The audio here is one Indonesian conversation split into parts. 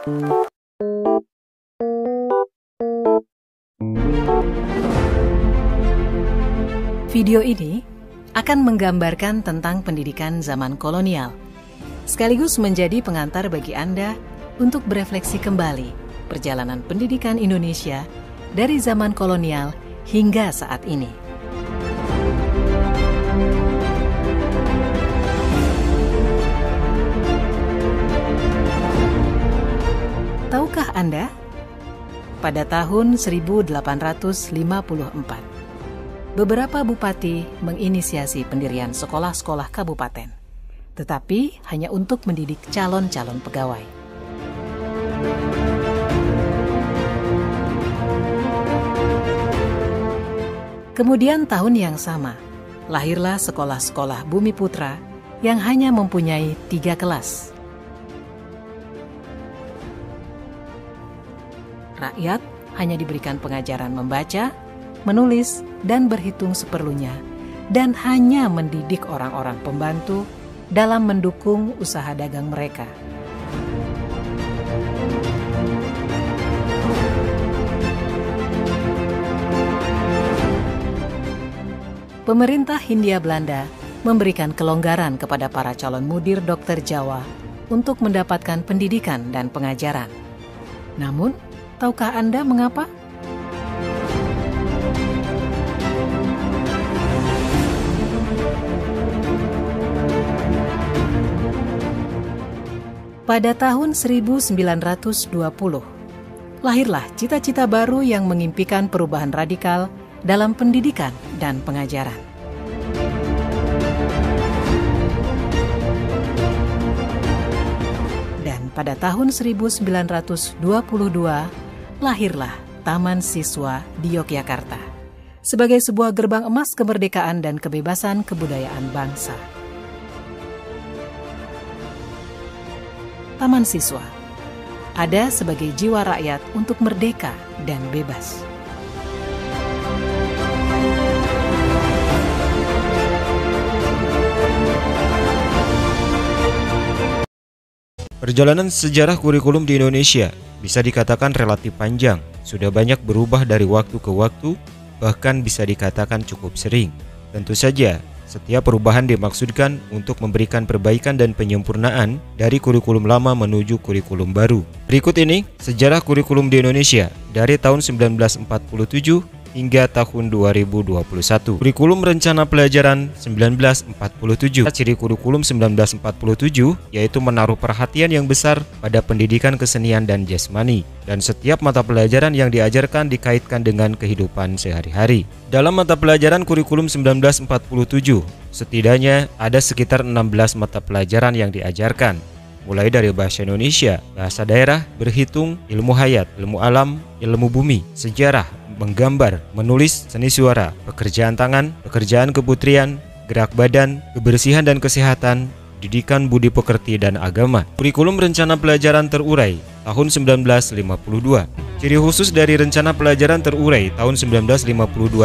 Video ini akan menggambarkan tentang pendidikan zaman kolonial, sekaligus menjadi pengantar bagi Anda untuk berefleksi kembali perjalanan pendidikan Indonesia dari zaman kolonial hingga saat ini. Tahukah Anda, pada tahun 1854, beberapa bupati menginisiasi pendirian sekolah-sekolah kabupaten, tetapi hanya untuk mendidik calon-calon pegawai. Kemudian tahun yang sama, lahirlah sekolah-sekolah Bumi Putra yang hanya mempunyai 3 kelas. Rakyat hanya diberikan pengajaran membaca, menulis, dan berhitung seperlunya, dan hanya mendidik orang-orang pembantu dalam mendukung usaha dagang mereka. Pemerintah Hindia Belanda memberikan kelonggaran kepada para calon mudir dokter Jawa untuk mendapatkan pendidikan dan pengajaran. Namun, tahukah Anda mengapa? Pada tahun 1920, lahirlah cita-cita baru yang mengimpikan perubahan radikal dalam pendidikan dan pengajaran. Dan pada tahun 1922, lahirlah Taman Siswa di Yogyakarta sebagai sebuah gerbang emas kemerdekaan dan kebebasan kebudayaan bangsa. Taman Siswa ada sebagai jiwa rakyat untuk merdeka dan bebas. Perjalanan sejarah kurikulum di Indonesia bisa dikatakan relatif panjang, sudah banyak berubah dari waktu ke waktu, bahkan bisa dikatakan cukup sering. Tentu saja, setiap perubahan dimaksudkan untuk memberikan perbaikan dan penyempurnaan dari kurikulum lama menuju kurikulum baru. Berikut ini sejarah kurikulum di Indonesia dari tahun 1947 hingga tahun 2021. Kurikulum Rencana Pelajaran 1947. Ciri kurikulum 1947 yaitu menaruh perhatian yang besar pada pendidikan kesenian dan jasmani, dan setiap mata pelajaran yang diajarkan dikaitkan dengan kehidupan sehari-hari. Dalam mata pelajaran kurikulum 1947, setidaknya ada sekitar 16 mata pelajaran yang diajarkan, mulai dari bahasa Indonesia, bahasa daerah, berhitung, ilmu hayat, ilmu alam, ilmu bumi, sejarah, menggambar, menulis, seni suara, pekerjaan tangan, pekerjaan keputrian, gerak badan, kebersihan dan kesehatan, didikan budi pekerti dan agama. Kurikulum Rencana Pelajaran Terurai tahun 1952. Ciri khusus dari Rencana Pelajaran Terurai tahun 1952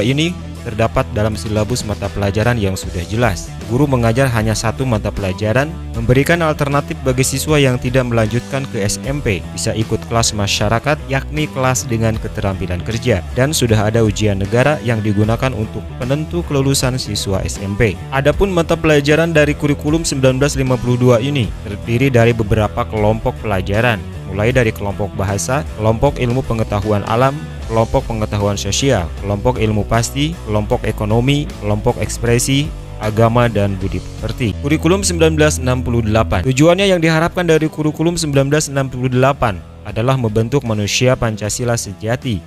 ini terdapat dalam silabus mata pelajaran yang sudah jelas. Guru mengajar hanya satu mata pelajaran, memberikan alternatif bagi siswa yang tidak melanjutkan ke SMP, bisa ikut kelas masyarakat, yakni kelas dengan keterampilan kerja, dan sudah ada ujian negara yang digunakan untuk penentu kelulusan siswa SMP. Adapun mata pelajaran dari kurikulum 1952 ini terdiri dari beberapa kelompok pelajaran, mulai dari kelompok bahasa, kelompok ilmu pengetahuan alam, kelompok pengetahuan sosial, kelompok ilmu pasti, kelompok ekonomi, kelompok ekspresi, agama, dan budi pekerti. Kurikulum 1968. Tujuannya yang diharapkan dari kurikulum 1968 adalah membentuk manusia Pancasila sejati.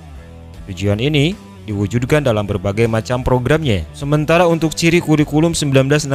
Tujuan ini diwujudkan dalam berbagai macam programnya. Sementara untuk ciri kurikulum 1968,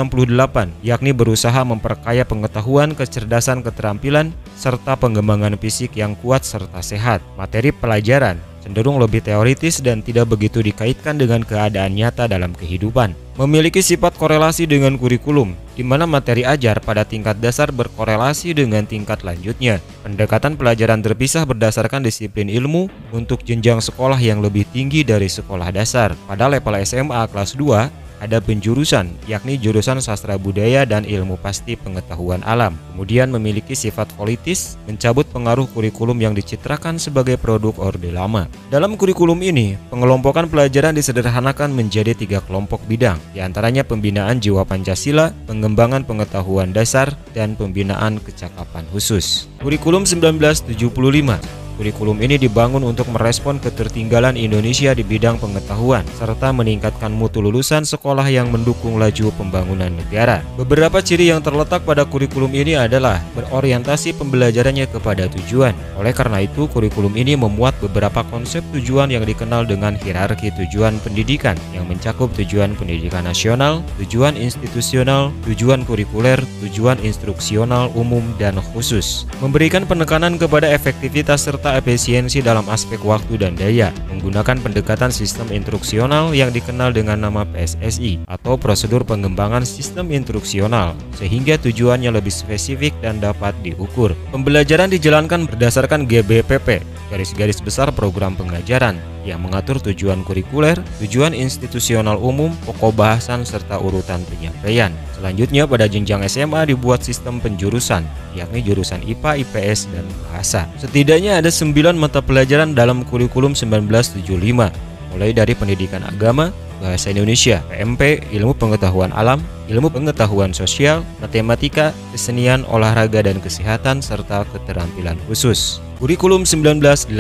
yakni berusaha memperkaya pengetahuan, kecerdasan, keterampilan, serta pengembangan fisik yang kuat serta sehat. Materi pelajaran cenderung lebih teoritis dan tidak begitu dikaitkan dengan keadaan nyata dalam kehidupan. Memiliki sifat korelasi dengan kurikulum, di mana materi ajar pada tingkat dasar berkorelasi dengan tingkat lanjutnya. Pendekatan pelajaran terpisah berdasarkan disiplin ilmu untuk jenjang sekolah yang lebih tinggi dari sekolah dasar. Pada level SMA kelas 2, ada penjurusan, yakni jurusan sastra budaya dan ilmu pasti pengetahuan alam. Kemudian memiliki sifat politis, mencabut pengaruh kurikulum yang dicitrakan sebagai produk Orde Lama. Dalam kurikulum ini, pengelompokan pelajaran disederhanakan menjadi 3 kelompok bidang, diantaranya pembinaan jiwa Pancasila, pengembangan pengetahuan dasar, dan pembinaan kecakapan khusus. Kurikulum 1975. Kurikulum ini dibangun untuk merespon ketertinggalan Indonesia di bidang pengetahuan, serta meningkatkan mutu lulusan sekolah yang mendukung laju pembangunan negara. Beberapa ciri yang terletak pada kurikulum ini adalah berorientasi pembelajarannya kepada tujuan. Oleh karena itu, kurikulum ini memuat beberapa konsep tujuan yang dikenal dengan hierarki tujuan pendidikan, yang mencakup tujuan pendidikan nasional, tujuan institusional, tujuan kurikuler, tujuan instruksional umum dan khusus. Memberikan penekanan kepada efektivitas serta efisiensi dalam aspek waktu dan daya, menggunakan pendekatan sistem instruksional yang dikenal dengan nama PSSI atau prosedur pengembangan sistem instruksional, sehingga tujuannya lebih spesifik dan dapat diukur. Pembelajaran dijalankan berdasarkan GBPP, garis-garis besar program pengajaran, yang mengatur tujuan kurikuler, tujuan institusional umum, pokok bahasan, serta urutan penyampaian. Selanjutnya pada jenjang SMA dibuat sistem penjurusan, yakni jurusan IPA, IPS, dan bahasa. Setidaknya ada 9 mata pelajaran dalam kurikulum 1975, mulai dari pendidikan agama, bahasa Indonesia, PMP, ilmu pengetahuan alam, ilmu pengetahuan sosial, matematika, kesenian, olahraga dan kesehatan, serta keterampilan khusus. Kurikulum 1984.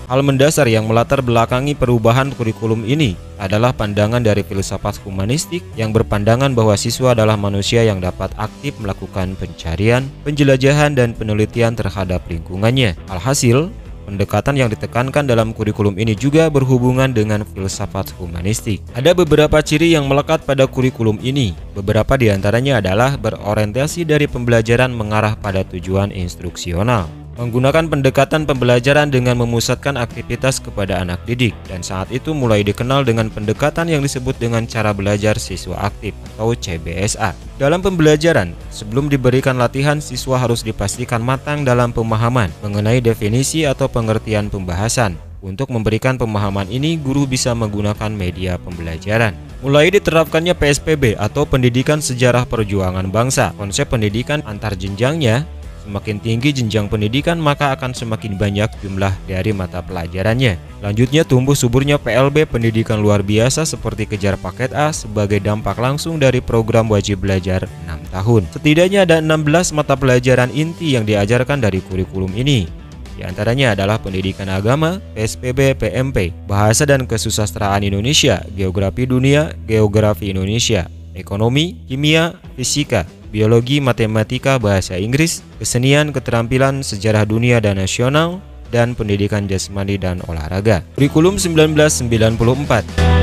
Hal mendasar yang melatar belakangi perubahan kurikulum ini adalah pandangan dari filsafat humanistik yang berpandangan bahwa siswa adalah manusia yang dapat aktif melakukan pencarian, penjelajahan, dan penelitian terhadap lingkungannya. Alhasil, pendekatan yang ditekankan dalam kurikulum ini juga berhubungan dengan filsafat humanistik. Ada beberapa ciri yang melekat pada kurikulum ini. Beberapa diantaranya adalah berorientasi dari pembelajaran mengarah pada tujuan instruksional, menggunakan pendekatan pembelajaran dengan memusatkan aktivitas kepada anak didik, dan saat itu mulai dikenal dengan pendekatan yang disebut dengan cara belajar siswa aktif atau CBSA. Dalam pembelajaran, sebelum diberikan latihan, siswa harus dipastikan matang dalam pemahaman mengenai definisi atau pengertian pembahasan. Untuk memberikan pemahaman ini, guru bisa menggunakan media pembelajaran. Mulai diterapkannya PSPB atau Pendidikan Sejarah Perjuangan Bangsa. Konsep pendidikan antar jenjangnya, semakin tinggi jenjang pendidikan maka akan semakin banyak jumlah dari mata pelajarannya. Lanjutnya tumbuh suburnya PLB pendidikan luar biasa seperti kejar paket A sebagai dampak langsung dari program wajib belajar 6 tahun. Setidaknya ada 16 mata pelajaran inti yang diajarkan dari kurikulum ini. Di antaranya adalah pendidikan agama, PSPB, PMP, bahasa dan kesusastraan Indonesia, geografi dunia, geografi Indonesia, ekonomi, kimia, fisika, biologi, matematika, bahasa Inggris, kesenian, keterampilan, sejarah dunia dan nasional, dan pendidikan jasmani dan olahraga. Kurikulum 1994.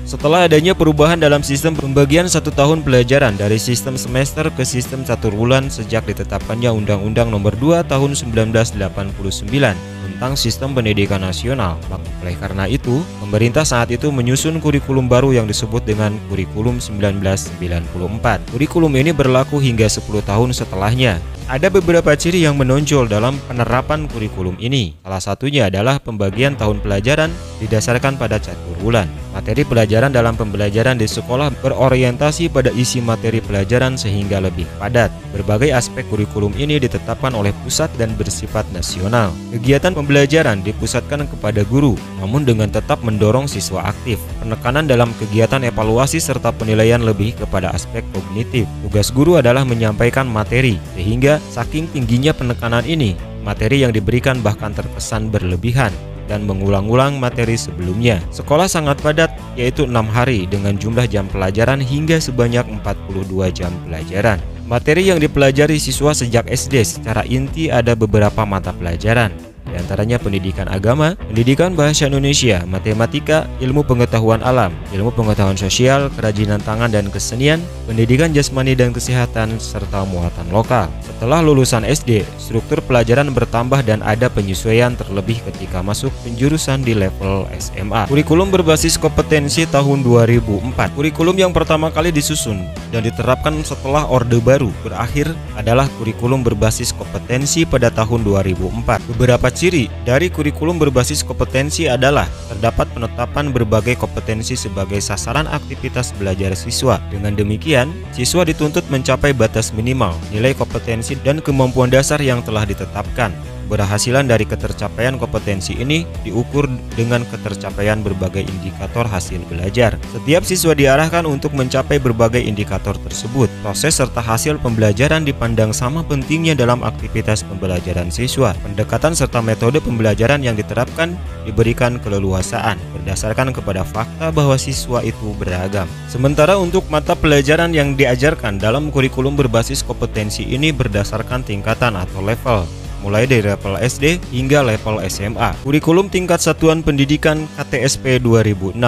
Setelah adanya perubahan dalam sistem pembagian 1 tahun pelajaran dari sistem semester ke sistem 1 bulan sejak ditetapkannya Undang-Undang Nomor 2 Tahun 1989 tentang Sistem Pendidikan Nasional. Oleh karena itu, pemerintah saat itu menyusun kurikulum baru yang disebut dengan Kurikulum 1994. Kurikulum ini berlaku hingga 10 tahun setelahnya. Ada beberapa ciri yang menonjol dalam penerapan kurikulum ini. Salah satunya adalah pembagian tahun pelajaran didasarkan pada catur bulan. Materi pelajaran dalam pembelajaran di sekolah berorientasi pada isi materi pelajaran sehingga lebih padat. Berbagai aspek kurikulum ini ditetapkan oleh pusat dan bersifat nasional. Kegiatan pembelajaran dipusatkan kepada guru, namun dengan tetap mendorong siswa aktif. Penekanan dalam kegiatan evaluasi serta penilaian lebih kepada aspek kognitif. Tugas guru adalah menyampaikan materi, sehingga saking tingginya penekanan ini, materi yang diberikan bahkan terkesan berlebihan dan mengulang-ulang materi sebelumnya. Sekolah sangat padat, yaitu 6 hari dengan jumlah jam pelajaran hingga sebanyak 42 jam pelajaran. Materi yang dipelajari siswa sejak SD secara inti ada beberapa mata pelajaran, di antaranya pendidikan agama, pendidikan bahasa Indonesia, matematika, ilmu pengetahuan alam, ilmu pengetahuan sosial, kerajinan tangan dan kesenian, pendidikan jasmani dan kesehatan, serta muatan lokal. Setelah lulusan SD, struktur pelajaran bertambah dan ada penyesuaian terlebih ketika masuk penjurusan di level SMA. Kurikulum berbasis kompetensi tahun 2004. Kurikulum yang pertama kali disusun dan diterapkan setelah Orde Baru berakhir adalah kurikulum berbasis kompetensi pada tahun 2004. Beberapa ciri dari kurikulum berbasis kompetensi adalah terdapat penetapan berbagai kompetensi sebagai sasaran aktivitas belajar siswa. Dengan demikian, siswa dituntut mencapai batas minimal nilai kompetensi dan kemampuan dasar yang telah ditetapkan. Keberhasilan dari ketercapaian kompetensi ini diukur dengan ketercapaian berbagai indikator hasil belajar. Setiap siswa diarahkan untuk mencapai berbagai indikator tersebut. Proses serta hasil pembelajaran dipandang sama pentingnya dalam aktivitas pembelajaran siswa. Pendekatan serta metode pembelajaran yang diterapkan diberikan keleluasaan berdasarkan kepada fakta bahwa siswa itu beragam. Sementara untuk mata pelajaran yang diajarkan dalam kurikulum berbasis kompetensi ini berdasarkan tingkatan atau level, mulai dari level SD hingga level SMA. Kurikulum tingkat satuan pendidikan KTSP 2006.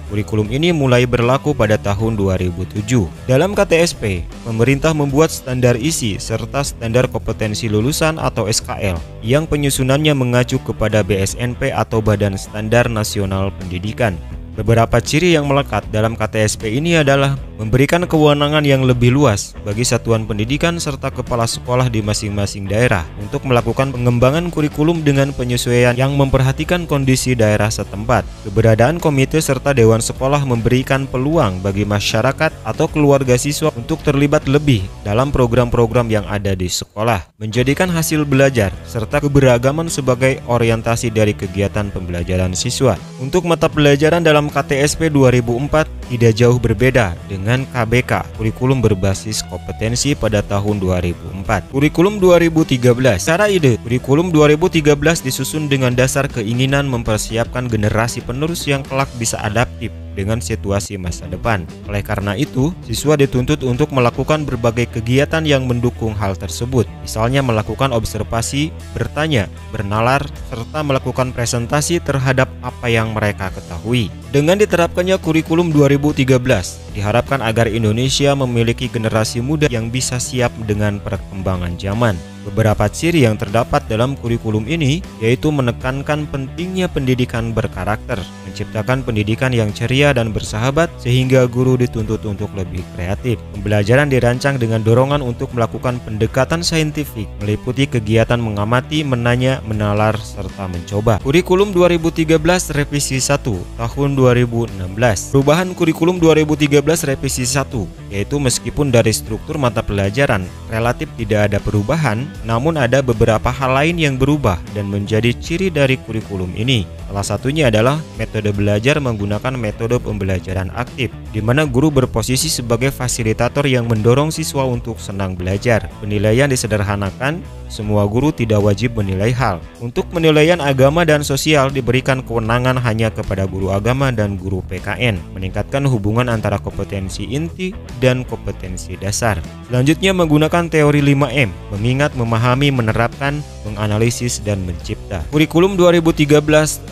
Kurikulum ini mulai berlaku pada tahun 2007. Dalam KTSP, pemerintah membuat standar isi serta standar kompetensi lulusan atau SKL yang penyusunannya mengacu kepada BSNP atau Badan Standar Nasional Pendidikan. Beberapa ciri yang melekat dalam KTSP ini adalah memberikan kewenangan yang lebih luas bagi satuan pendidikan serta kepala sekolah di masing-masing daerah untuk melakukan pengembangan kurikulum dengan penyesuaian yang memperhatikan kondisi daerah setempat. Keberadaan komite serta dewan sekolah memberikan peluang bagi masyarakat atau keluarga siswa untuk terlibat lebih dalam program-program yang ada di sekolah, menjadikan hasil belajar serta keberagaman sebagai orientasi dari kegiatan pembelajaran siswa. Untuk mata pelajaran dalam KTSP 2004 tidak jauh berbeda dengan KBK, kurikulum berbasis kompetensi pada tahun 2004. Kurikulum 2013. Secara ide, kurikulum 2013 disusun dengan dasar keinginan mempersiapkan generasi penerus yang kelak bisa adaptif dengan situasi masa depan. Oleh karena itu, siswa dituntut untuk melakukan berbagai kegiatan yang mendukung hal tersebut. Misalnya melakukan observasi, bertanya, bernalar, serta melakukan presentasi terhadap apa yang mereka ketahui. Dengan diterapkannya kurikulum 2013, diharapkan agar Indonesia memiliki generasi muda yang bisa siap dengan perkembangan zaman. Beberapa ciri yang terdapat dalam kurikulum ini yaitu menekankan pentingnya pendidikan berkarakter, menciptakan pendidikan yang ceria dan bersahabat sehingga guru dituntut untuk lebih kreatif. Pembelajaran dirancang dengan dorongan untuk melakukan pendekatan saintifik, meliputi kegiatan mengamati, menanya, menalar, serta mencoba. Kurikulum 2013 Revisi 1 tahun 2016. Perubahan kurikulum 2013 Revisi 1 yaitu meskipun dari struktur mata pelajaran relatif tidak ada perubahan, namun ada beberapa hal lain yang berubah dan menjadi ciri dari kurikulum ini. Salah satunya adalah metode belajar menggunakan metode pembelajaran aktif, di mana guru berposisi sebagai fasilitator yang mendorong siswa untuk senang belajar. Penilaian disederhanakan, semua guru tidak wajib menilai hal. Untuk penilaian agama dan sosial diberikan kewenangan hanya kepada guru agama dan guru PKN, meningkatkan hubungan antara kompetensi inti dan kompetensi dasar. Selanjutnya menggunakan teori 5M, mengingat, memahami, menerapkan, menganalisis, dan mencipta. Kurikulum 2013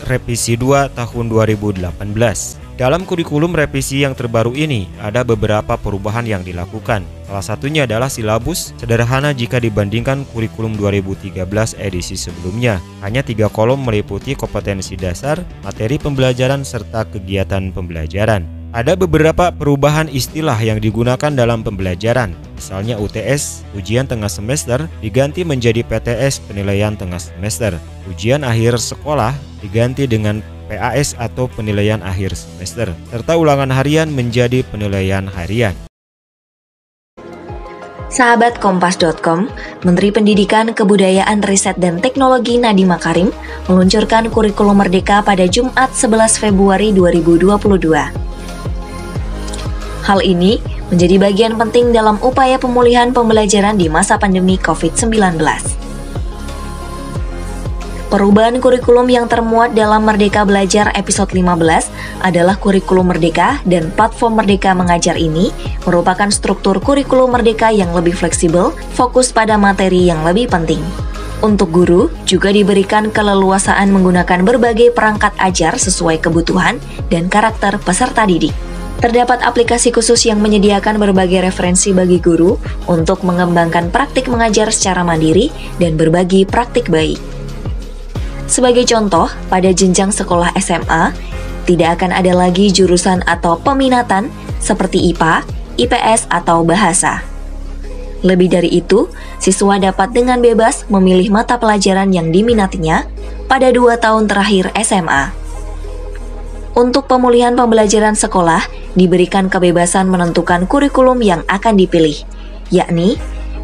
Revisi 2 tahun 2018. Dalam kurikulum revisi yang terbaru ini ada beberapa perubahan yang dilakukan. Salah satunya adalah silabus sederhana jika dibandingkan kurikulum 2013 edisi sebelumnya. Hanya 3 kolom meliputi kompetensi dasar, materi pembelajaran, serta kegiatan pembelajaran. Ada beberapa perubahan istilah yang digunakan dalam pembelajaran. Misalnya UTS, ujian tengah semester, diganti menjadi PTS, penilaian tengah semester. Ujian akhir sekolah diganti dengan PAS atau penilaian akhir semester, serta ulangan harian menjadi penilaian harian. Sahabat Kompas.com, Menteri Pendidikan, Kebudayaan, Riset, dan Teknologi Nadiem Makarim meluncurkan kurikulum Merdeka pada Jumat 11 Februari 2022. Hal ini menjadi bagian penting dalam upaya pemulihan pembelajaran di masa pandemi COVID-19. Perubahan kurikulum yang termuat dalam Merdeka Belajar episode 15 adalah kurikulum Merdeka, dan platform Merdeka Mengajar ini merupakan struktur kurikulum Merdeka yang lebih fleksibel, fokus pada materi yang lebih penting. Untuk guru, juga diberikan keleluasaan menggunakan berbagai perangkat ajar sesuai kebutuhan dan karakter peserta didik. Terdapat aplikasi khusus yang menyediakan berbagai referensi bagi guru untuk mengembangkan praktik mengajar secara mandiri dan berbagi praktik baik. Sebagai contoh, pada jenjang sekolah SMA, tidak akan ada lagi jurusan atau peminatan seperti IPA, IPS, atau bahasa. Lebih dari itu, siswa dapat dengan bebas memilih mata pelajaran yang diminatinya, pada 2 tahun terakhir SMA. Untuk pemulihan pembelajaran sekolah, diberikan kebebasan menentukan kurikulum yang akan dipilih, yakni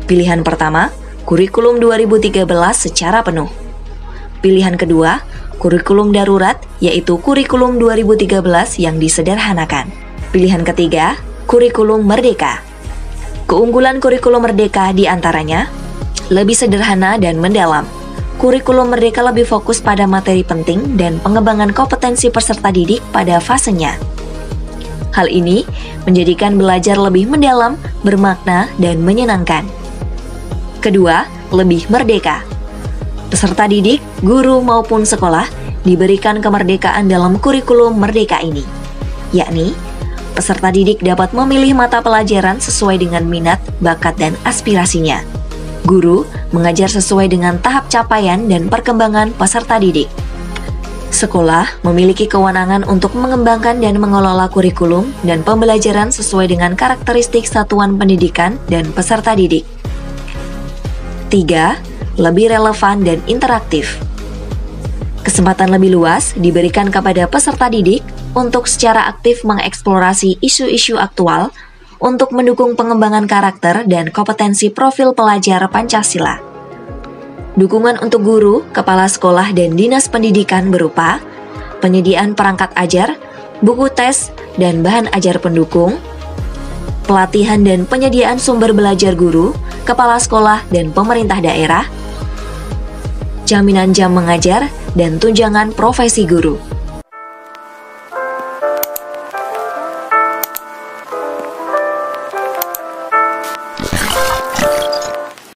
pilihan pertama, kurikulum 2013 secara penuh. Pilihan kedua, kurikulum darurat, yaitu kurikulum 2013 yang disederhanakan. Pilihan ketiga, kurikulum merdeka. Keunggulan kurikulum merdeka diantaranya lebih sederhana dan mendalam. Kurikulum merdeka lebih fokus pada materi penting dan pengembangan kompetensi peserta didik pada fasenya. Hal ini menjadikan belajar lebih mendalam, bermakna, dan menyenangkan. Kedua, lebih merdeka. Peserta didik, guru maupun sekolah diberikan kemerdekaan dalam kurikulum merdeka ini, yakni peserta didik dapat memilih mata pelajaran sesuai dengan minat, bakat, dan aspirasinya. Guru mengajar sesuai dengan tahap capaian dan perkembangan peserta didik. Sekolah memiliki kewenangan untuk mengembangkan dan mengelola kurikulum dan pembelajaran sesuai dengan karakteristik satuan pendidikan dan peserta didik. 3. Lebih relevan dan interaktif. Kesempatan lebih luas diberikan kepada peserta didik untuk secara aktif mengeksplorasi isu-isu aktual untuk mendukung pengembangan karakter dan kompetensi profil pelajar Pancasila. Dukungan untuk guru, kepala sekolah, dan dinas pendidikan berupa penyediaan perangkat ajar, buku tes, dan bahan ajar pendukung, pelatihan dan penyediaan sumber belajar guru, kepala sekolah, dan pemerintah daerah, jaminan jam mengajar, dan tunjangan profesi guru.